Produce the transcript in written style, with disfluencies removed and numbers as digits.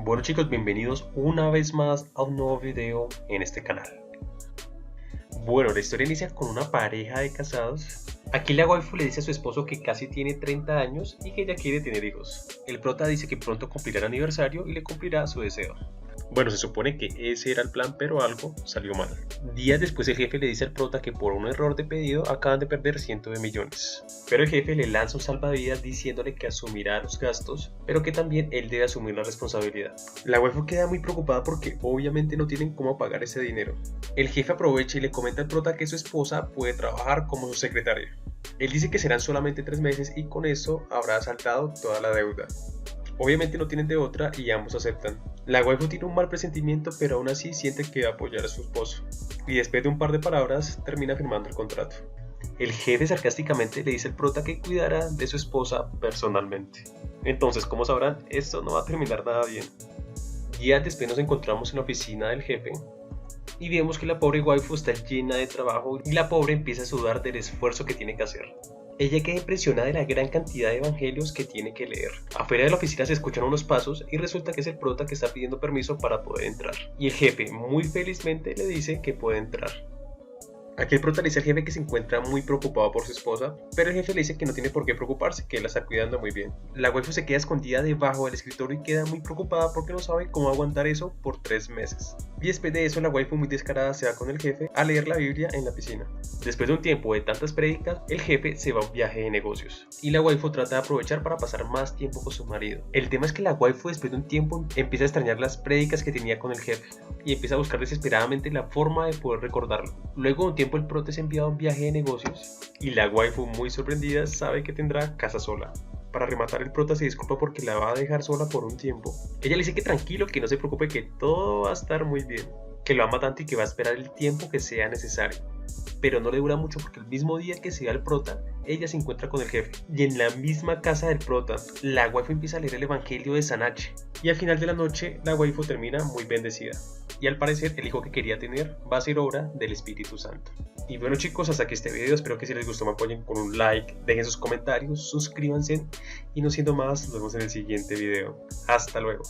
Bueno chicos, bienvenidos una vez más a un nuevo video en este canal. Bueno, la historia inicia con una pareja de casados. Aquí la waifu le dice a su esposo que casi tiene 30 años y que ella quiere tener hijos. El prota dice que pronto cumplirá el aniversario y le cumplirá su deseo. Bueno, se supone que ese era el plan, pero algo salió mal. Días después el jefe le dice al prota que por un error de pedido acaban de perder cientos de millones. Pero el jefe le lanza un salvavidas diciéndole que asumirá los gastos, pero que también él debe asumir la responsabilidad. La waifu queda muy preocupada porque obviamente no tienen cómo pagar ese dinero. El jefe aprovecha y le comenta al prota que su esposa puede trabajar como su secretaria. Él dice que serán solamente 3 meses y con eso habrá saldado toda la deuda. Obviamente no tienen de otra y ambos aceptan. La waifu tiene un mal presentimiento, pero aún así siente que va a apoyar a su esposo. Y después de un par de palabras termina firmando el contrato. El jefe sarcásticamente le dice al prota que cuidará de su esposa personalmente. Entonces, como sabrán, esto no va a terminar nada bien. Días después nos encontramos en la oficina del jefe y vemos que la pobre waifu está llena de trabajo y la pobre empieza a sudar del esfuerzo que tiene que hacer. Ella queda impresionada de la gran cantidad de evangelios que tiene que leer. Afuera de la oficina se escuchan unos pasos y resulta que es el prota que está pidiendo permiso para poder entrar. Y el jefe muy felizmente le dice que puede entrar. Aquí el prota le dice al jefe que se encuentra muy preocupado por su esposa, pero el jefe le dice que no tiene por qué preocuparse, que él la está cuidando muy bien. La waifu se queda escondida debajo del escritorio y queda muy preocupada porque no sabe cómo aguantar eso por 3 meses. Y después de eso la waifu muy descarada se va con el jefe a leer la Biblia en la piscina. Después de un tiempo de tantas prédicas, el jefe se va a un viaje de negocios y la waifu trata de aprovechar para pasar más tiempo con su marido. El tema es que la waifu después de un tiempo empieza a extrañar las prédicas que tenía con el jefe y empieza a buscar desesperadamente la forma de poder recordarlo. Luego de un tiempo el prota es enviado a un viaje de negocios y la waifu muy sorprendida sabe que tendrá casa sola. Para rematar, el prota se disculpa porque la va a dejar sola por un tiempo. Ella le dice que tranquilo, que no se preocupe, que todo va a estar muy bien, que lo ama tanto y que va a esperar el tiempo que sea necesario. Pero no le dura mucho porque el mismo día que se va el prota, ella se encuentra con el jefe. Y en la misma casa del prota, la waifu empieza a leer el evangelio de San H. Y al final de la noche, la waifu termina muy bendecida. Y al parecer, el hijo que quería tener va a ser obra del Espíritu Santo. Y bueno chicos, hasta aquí este video. Espero que si les gustó me apoyen con un like, dejen sus comentarios, suscríbanse. Y no siendo más, nos vemos en el siguiente video. Hasta luego.